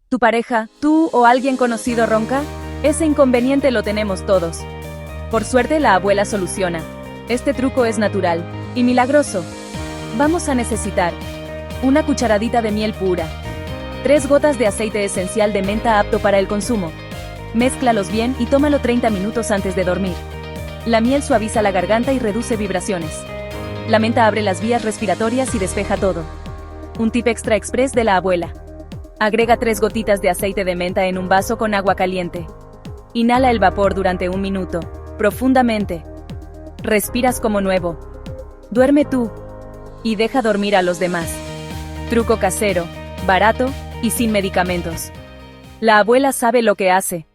¿Tu pareja, tú o alguien conocido ronca? Ese inconveniente lo tenemos todos. Por suerte la abuela soluciona. Este truco es natural y milagroso. Vamos a necesitar una cucharadita de miel pura, 3 gotas de aceite esencial de menta apto para el consumo. Mézclalos bien y tómalo 30 minutos antes de dormir. La miel suaviza la garganta y reduce vibraciones. La menta abre las vías respiratorias y despeja todo. Un tip extra express de la abuela. Agrega 3 gotitas de aceite de menta en un vaso con agua caliente. Inhala el vapor durante 1 minuto, profundamente. Respiras como nuevo. Duerme tú y deja dormir a los demás. Truco casero, barato y sin medicamentos. La abuela sabe lo que hace.